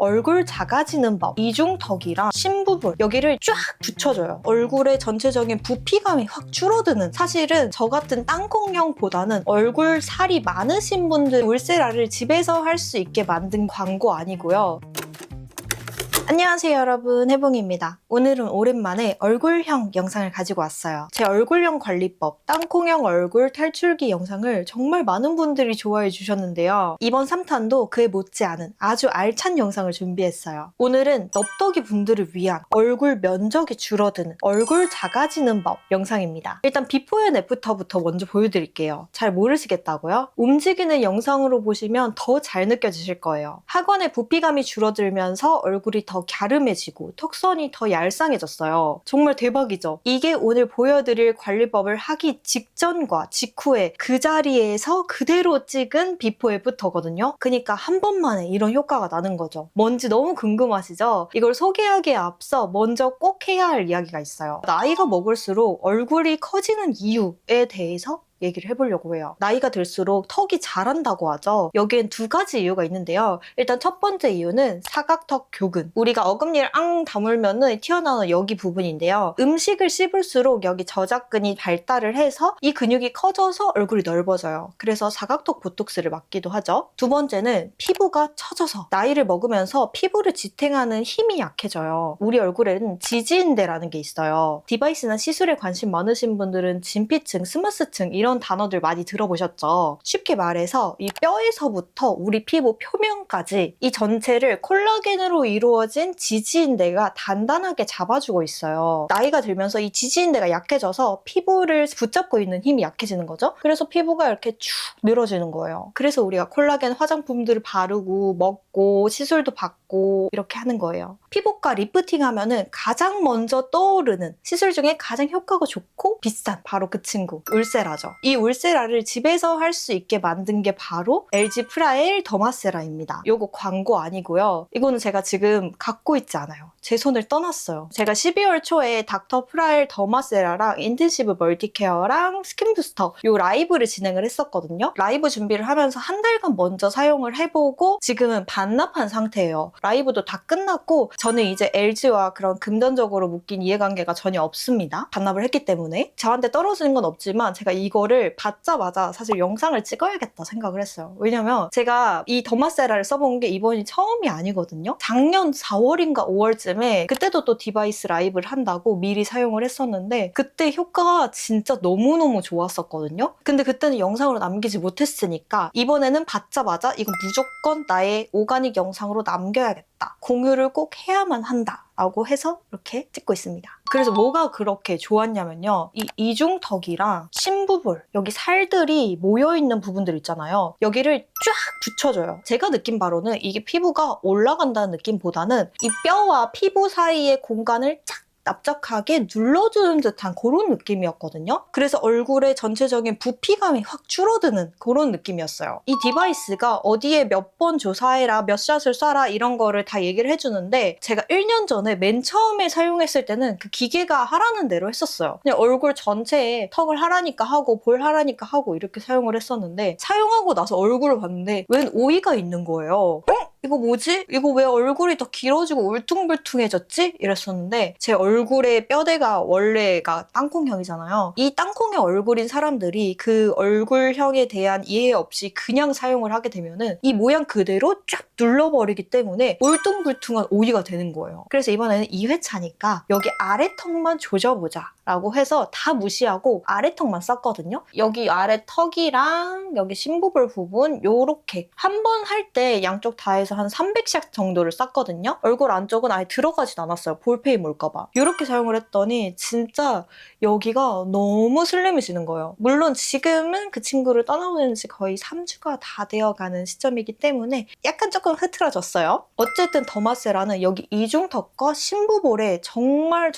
얼굴 작아지는 법, 이중턱이랑 심부분 여기를 쫙 붙여줘요. 얼굴의 전체적인 부피감이 확 줄어드는, 사실은 저 같은 땅콩형보다는 얼굴 살이 많으신 분들 울세라를 집에서 할 수 있게 만든 광고 아니고요. 안녕하세요 여러분, 해봉입니다. 오늘은 오랜만에 얼굴형 영상을 가지고 왔어요. 제 얼굴형 관리법, 땅콩형 얼굴 탈출기 영상을 정말 많은 분들이 좋아해 주셨는데요. 이번 3탄도 그에 못지않은 아주 알찬 영상을 준비했어요. 오늘은 넙떡이 분들을 위한 얼굴 면적이 줄어드는, 얼굴 작아지는 법 영상입니다. 일단 비포 앤 애프터부터 먼저 보여드릴게요. 잘 모르시겠다고요? 움직이는 영상으로 보시면 더 잘 느껴지실 거예요. 하관의 부피감이 줄어들면서 얼굴이 더 갸름해지고 턱선이 더 얄쌍해졌어요. 정말 대박이죠? 이게 오늘 보여드릴 관리법을 하기 직전과 직후에 그 자리에서 그대로 찍은 비포 애프터거든요. 그러니까 한 번만에 이런 효과가 나는 거죠. 뭔지 너무 궁금하시죠? 이걸 소개하기에 앞서 먼저 꼭 해야 할 이야기가 있어요. 나이가 먹을수록 얼굴이 커지는 이유에 대해서 얘기를 해보려고 해요. 나이가 들수록 턱이 자란다고 하죠. 여기엔 두 가지 이유가 있는데요. 일단 첫 번째 이유는 사각턱 교근. 우리가 어금니를 앙 다물면은 튀어나오는 여기 부분인데요. 음식을 씹을수록 여기 저작근이 발달을 해서 이 근육이 커져서 얼굴이 넓어져요. 그래서 사각턱 보톡스를 맞기도 하죠. 두 번째는 피부가 처져서 나이를 먹으면서 피부를 지탱하는 힘이 약해져요. 우리 얼굴에는 지지인대라는 게 있어요. 디바이스나 시술에 관심 많으신 분들은 진피층, 스무스층 이런 단어들 많이 들어보셨죠? 쉽게 말해서 이 뼈에서부터 우리 피부 표면까지 이 전체를 콜라겐으로 이루어진 지지인대가 단단하게 잡아주고 있어요. 나이가 들면서 이 지지인대가 약해져서 피부를 붙잡고 있는 힘이 약해지는 거죠. 그래서 피부가 이렇게 축 늘어지는 거예요. 그래서 우리가 콜라겐 화장품들을 바르고 먹고 시술도 받고 이렇게 하는 거예요. 피부과 리프팅 하면은 가장 먼저 떠오르는 시술 중에 가장 효과가 좋고 비싼 바로 그 친구, 울세라죠. 이 울세라를 집에서 할 수 있게 만든 게 바로 LG 프라엘 더마세라입니다. 요거 광고 아니고요. 이거는 제가 지금 갖고 있지 않아요. 제 손을 떠났어요. 제가 12월 초에 닥터 프라엘 더마세라랑 인텐시브 멀티케어랑 스킨 부스터 요 라이브를 진행을 했었거든요. 라이브 준비를 하면서 한 달간 먼저 사용을 해보고 지금은 반납한 상태예요. 라이브도 다 끝났고 저는 이제 LG와 그런 금전적으로 묶인 이해관계가 전혀 없습니다. 반납을 했기 때문에. 저한테 떨어지는 건 없지만 제가 이거를 받자마자 사실 영상을 찍어야겠다 생각을 했어요. 왜냐면 제가 이 더마세라를 써본 게 이번이 처음이 아니거든요. 작년 4월인가 5월쯤에 그때도 또 디바이스 라이브를 한다고 미리 사용을 했었는데 그때 효과가 진짜 너무너무 좋았었거든요. 근데 그때는 영상으로 남기지 못했으니까 이번에는 받자마자 이건 무조건 나의 오가닉 영상으로 남겨야겠다. 공유를 꼭 해야만 한다. 라고 해서 이렇게 찍고 있습니다. 그래서 뭐가 그렇게 좋았냐면요. 이 이중턱이랑 심부분, 여기 살들이 모여있는 부분들 있잖아요. 여기를 쫙 붙여줘요. 제가 느낀 바로는 이게 피부가 올라간다는 느낌보다는 이 뼈와 피부 사이의 공간을 쫙 납작하게 눌러주는 듯한 그런 느낌이었거든요. 그래서 얼굴의 전체적인 부피감이 확 줄어드는 그런 느낌이었어요. 이 디바이스가 어디에 몇 번 조사해라, 몇 샷을 쏴라 이런 거를 다 얘기를 해주는데 제가 1년 전에 맨 처음에 사용했을 때는 그 기계가 하라는 대로 했었어요. 그냥 얼굴 전체에 턱을 하라니까 하고 볼 하라니까 하고 이렇게 사용을 했었는데 사용하고 나서 얼굴을 봤는데 웬 오이가 있는 거예요. 이거 뭐지? 이거 왜 얼굴이 더 길어지고 울퉁불퉁해졌지? 이랬었는데 제 얼굴의 뼈대가 원래가 땅콩형이잖아요. 이 땅콩형 얼굴인 사람들이 그 얼굴형에 대한 이해 없이 그냥 사용을 하게 되면은 이 모양 그대로 쫙 눌러버리기 때문에 울퉁불퉁한 오이가 되는 거예요. 그래서 이번에는 2회차니까 여기 아래턱만 조져보자 라고 해서 다 무시하고 아래턱만 썼거든요. 여기 아래 턱이랑 여기 심부볼 부분 요렇게 한 번 할 때 양쪽 다 해서 한 300샷 정도를 쌌거든요. 얼굴 안쪽은 아예 들어가진 않았어요. 볼페임 올까봐. 이렇게 사용을 했더니 진짜 여기가 너무 슬림해지는 거예요. 물론 지금은 그 친구를 떠나보낸 지 거의 3주가 다 되어가는 시점이기 때문에 약간 조금 흐트러졌어요. 어쨌든 더마세라는 여기 이중턱과 심부볼에 정말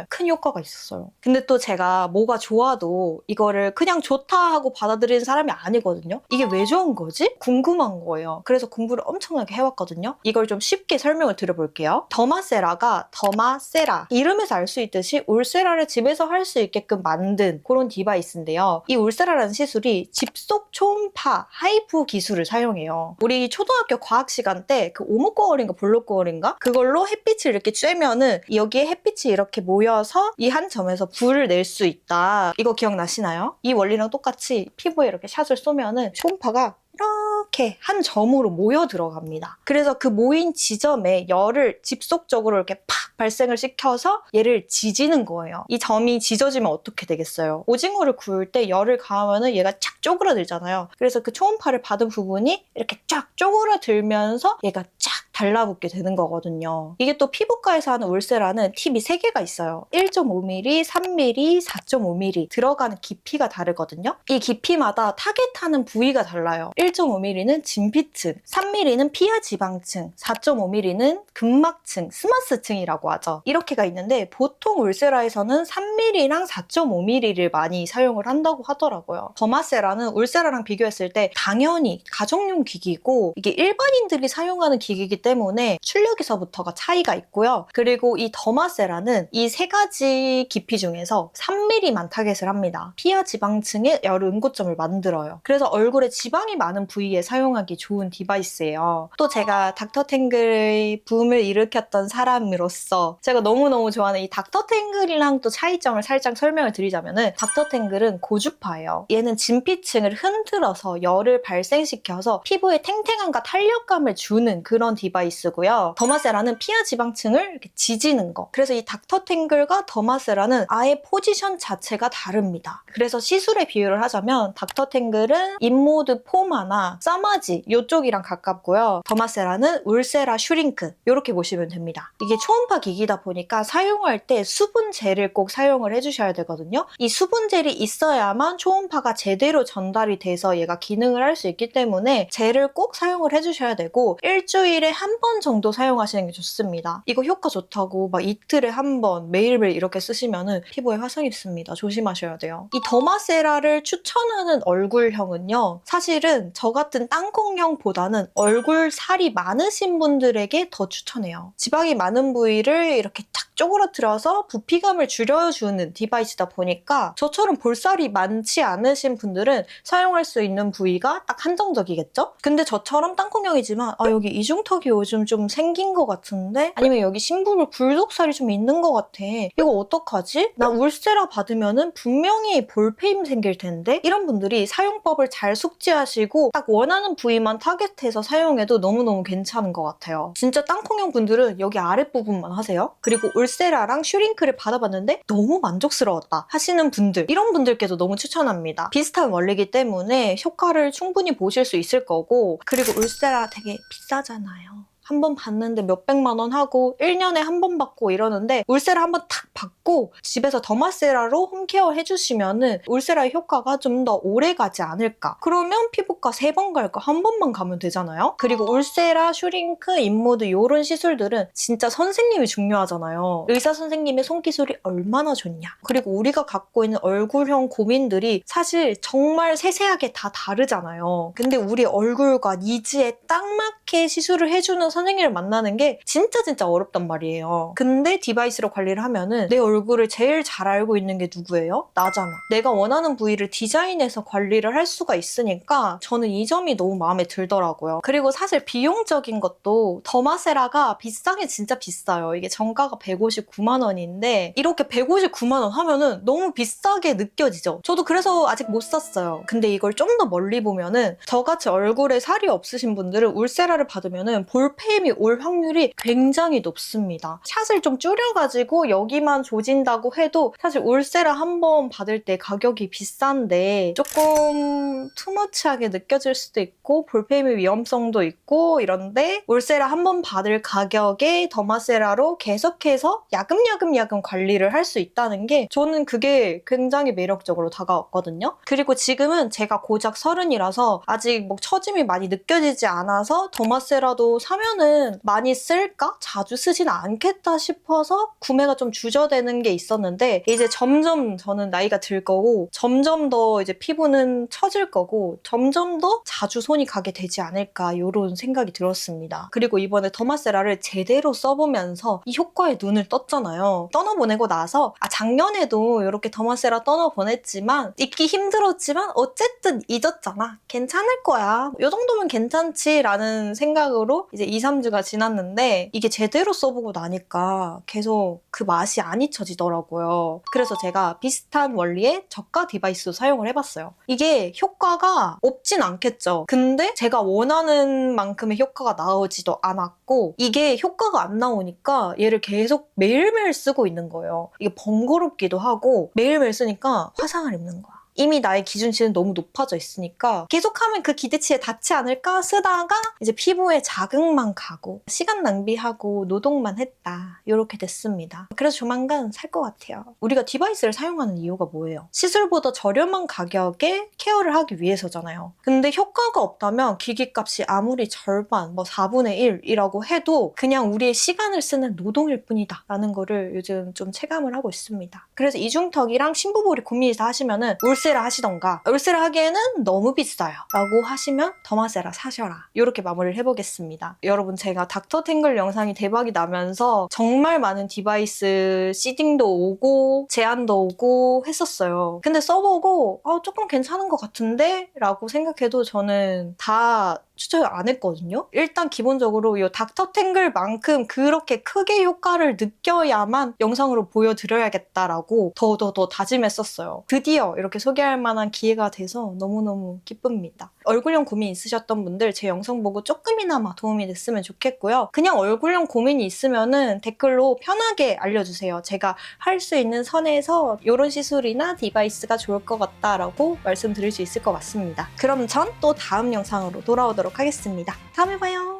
큰 효과가 있었어요. 거예요. 근데 또 제가 뭐가 좋아도 이거를 그냥 좋다 하고 받아들이는 사람이 아니거든요. 이게 왜 좋은 거지? 궁금한 거예요. 그래서 공부를 엄청나게 해왔거든요. 이걸 좀 쉽게 설명을 드려볼게요. 더마세라가 더마세라 이름에서 알 수 있듯이 울세라를 집에서 할 수 있게끔 만든 그런 디바이스인데요. 이 울세라라는 시술이 집속 초음파 하이프 기술을 사용해요. 우리 초등학교 과학 시간 때 그 오목거울인가 볼록거울인가 그걸로 햇빛을 이렇게 쬐면은 여기에 햇빛이 이렇게 모여서 이 한 점에서 불을 낼 수 있다. 이거 기억나시나요? 이 원리랑 똑같이 피부에 이렇게 샷을 쏘면은 초음파가 이렇게 한 점으로 모여 들어갑니다. 그래서 그 모인 지점에 열을 집속적으로 이렇게 팍 발생을 시켜서 얘를 지지는 거예요. 이 점이 지져지면 어떻게 되겠어요? 오징어를 구울 때 열을 가하면은 얘가 착 쪼그라들잖아요. 그래서 그 초음파를 받은 부분이 이렇게 쫙 쪼그라들면서 얘가 쫙 달라붙게 되는 거거든요. 이게 또 피부과에서 하는 울세라는 팁이 3개가 있어요. 1.5mm, 3mm, 4.5mm 들어가는 깊이가 다르거든요. 이 깊이마다 타겟하는 부위가 달라요. 1.5mm는 진피층, 3mm는 피하 지방층, 4.5mm는 근막층, 스마스층이라고 하죠. 이렇게가 있는데 보통 울세라에서는 3mm랑 4.5mm를 많이 사용을 한다고 하더라고요. 더마세라는 울세라랑 비교했을 때 당연히 가정용 기기고 이게 일반인들이 사용하는 기기이기 때문에 출력에서부터가 차이가 있고요. 그리고 이 더마세라는 이 3가지 깊이 중에서 3mm만 타겟을 합니다. 피하 지방층에 열 응고점을 만들어요. 그래서 얼굴에 지방이 많은 부위에 사용하기 좋은 디바이스예요. 또 제가 닥터탱글의 붐을 일으켰던 사람으로서 제가 너무너무 좋아하는 이 닥터탱글이랑 또 차이점을 살짝 설명을 드리자면은 닥터탱글은 고주파예요. 얘는 진피층을 흔들어서 열을 발생시켜서 피부에 탱탱함과 탄력감을 주는 그런 디바이스고요. 더마세라는 피하 지방층을 이렇게 지지는 거. 그래서 이 닥터탱글과 더마세라는 아예 포지션 자체가 다릅니다. 그래서 시술에 비유를 하자면 닥터탱글은 인모드 포마나 싸마지 이쪽이랑 가깝고요. 더마세라는 울세라 슈링크 이렇게 보시면 됩니다. 이게 초음파 기기다 보니까 사용할 때 수분젤을 꼭 사용을 해주셔야 되거든요. 이 수분젤이 있어야만 초음파가 제대로 전달이 돼서 얘가 기능을 할 수 있기 때문에 젤을 꼭 사용을 해주셔야 되고 일주일에 한 번 정도 사용하시는 게 좋습니다. 이거 효과 좋다고 막 이틀에 한 번 매일매일 이렇게 쓰시면은 피부에 화상 입습니다. 조심하셔야 돼요. 이 더마세라를 추천하는 얼굴형은요. 사실은 저 같은 땅콩형보다는 얼굴 살이 많으신 분들에게 더 추천해요. 지방이 많은 부위를 이렇게 탁 쪼그러뜨려서 부피감을 줄여주는 디바이스다 보니까 저처럼 볼살이 많지 않으신 분들은 사용할 수 있는 부위가 딱 한정적이겠죠? 근데 저처럼 땅콩형이지만 여기 이중턱이 요즘 좀 생긴 것 같은데? 아니면 여기 심부름 굴독살이 좀 있는 것 같아. 이거 어떡하지? 나 울세라 받으면은 분명히 볼페임 생길 텐데? 이런 분들이 사용법을 잘 숙지하시고 딱 원하는 부위만 타겟해서 사용해도 너무너무 괜찮은 것 같아요. 진짜 땅콩형 분들은 여기 아랫부분만 하세요. 그리고 울세라랑 슈링크를 받아봤는데 너무 만족스러웠다 하시는 분들, 이런 분들께도 너무 추천합니다. 비슷한 원리이기 때문에 효과를 충분히 보실 수 있을 거고, 그리고 울세라 되게 비싸잖아요. 한 번 받는데 몇백만 원 하고 1년에 한 번 받고 이러는데 울세라 한 번 탁 받고 집에서 더마세라로 홈케어 해주시면은 울세라의 효과가 좀 더 오래 가지 않을까. 그러면 피부과 3번 갈 거 한 번만 가면 되잖아요. 그리고 울세라, 슈링크, 인모드 이런 시술들은 진짜 선생님이 중요하잖아요. 의사 선생님의 손기술이 얼마나 좋냐. 그리고 우리가 갖고 있는 얼굴형 고민들이 사실 정말 세세하게 다 다르잖아요. 근데 우리 얼굴과 니즈에 딱 맞게 시술을 해주는 선생님을 만나는 게 진짜 어렵단 말이에요. 근데 디바이스로 관리를 하면은 내 얼굴을 제일 잘 알고 있는 게 누구예요? 나잖아. 내가 원하는 부위를 디자인해서 관리를 할 수가 있으니까 저는 이 점이 너무 마음에 들더라고요. 그리고 사실 비용적인 것도 더마세라가 비싸게 진짜 비싸요. 이게 정가가 159만 원인데 이렇게 159만 원 하면은 너무 비싸게 느껴지죠. 저도 그래서 아직 못 샀어요. 근데 이걸 좀 더 멀리 보면은 저같이 얼굴에 살이 없으신 분들은 울세라를 받으면은 볼페임이 올 확률이 굉장히 높습니다. 샷을 좀 줄여가지고 여기만 조진다고 해도 사실 울세라 한 번 받을 때 가격이 비싼데 조금 투머치하게 느껴질 수도 있고 볼페임의 위험성도 있고 이런데 울세라 한 번 받을 가격에 더마세라로 계속해서 야금야금 관리를 할 수 있다는 게 저는 그게 굉장히 매력적으로 다가왔거든요. 그리고 지금은 제가 고작 30이라서 아직 뭐 처짐이 많이 느껴지지 않아서 더마세라도 사면은 많이 쓸까? 자주 쓰진 않겠다 싶어서 구매가 좀 우려되는 게 있었는데 이제 점점 저는 나이가 들 거고 점점 더 이제 피부는 처질 거고 점점 더 자주 손이 가게 되지 않을까 이런 생각이 들었습니다. 그리고 이번에 더마세라를 제대로 써보면서 이 효과에 눈을 떴잖아요. 떠나보내고 나서 작년에도 이렇게 더마세라 떠나보냈지만 잊기 힘들었지만 어쨌든 잊었잖아. 괜찮을 거야. 이 정도면 괜찮지 라는 생각으로 이제 2, 3주가 지났는데 이게 제대로 써보고 나니까 계속 그 맛이 안 잊혀지더라고요. 그래서 제가 비슷한 원리의 저가 디바이스도 사용을 해봤어요. 이게 효과가 없진 않겠죠. 근데 제가 원하는 만큼의 효과가 나오지도 않았고 이게 효과가 안 나오니까 얘를 계속 매일매일 쓰고 있는 거예요. 이게 번거롭기도 하고 매일매일 쓰니까 화상을 입는 거야. 이미 나의 기준치는 너무 높아져 있으니까 계속하면 그 기대치에 닿지 않을까 쓰다가 이제 피부에 자극만 가고 시간 낭비하고 노동만 했다. 이렇게 됐습니다. 그래서 조만간 살 것 같아요. 우리가 디바이스를 사용하는 이유가 뭐예요? 시술보다 저렴한 가격에 케어를 하기 위해서잖아요. 근데 효과가 없다면 기기값이 아무리 절반, 4분의 1이라고 해도 그냥 우리의 시간을 쓰는 노동일 뿐이다 라는 거를 요즘 좀 체감을 하고 있습니다. 그래서 이중턱이랑 심부볼이 고민이다 하시면은 울세라 하시던가 울세라 하기에는 너무 비싸요 라고 하시면 더마세라 사셔라. 이렇게 마무리를 해보겠습니다. 여러분 제가 닥터탱글 영상이 대박이 나면서 정말 많은 디바이스 시딩도 오고 제안도 오고 했었어요. 근데 써보고 조금 괜찮은 것 같은데? 라고 생각해도 저는 다 추천을 안 했거든요. 일단 기본적으로 이 닥터탱글만큼 그렇게 크게 효과를 느껴야만 영상으로 보여드려야겠다라고 더 다짐했었어요. 드디어 이렇게 소개할 만한 기회가 돼서 너무너무 기쁩니다. 얼굴형 고민 있으셨던 분들 제 영상 보고 조금이나마 도움이 됐으면 좋겠고요. 그냥 얼굴형 고민이 있으면은 댓글로 편하게 알려주세요. 제가 할 수 있는 선에서 이런 시술이나 디바이스가 좋을 것 같다라고 말씀드릴 수 있을 것 같습니다. 그럼 전 또 다음 영상으로 돌아오도록 하겠습니다. 다음에 봐요.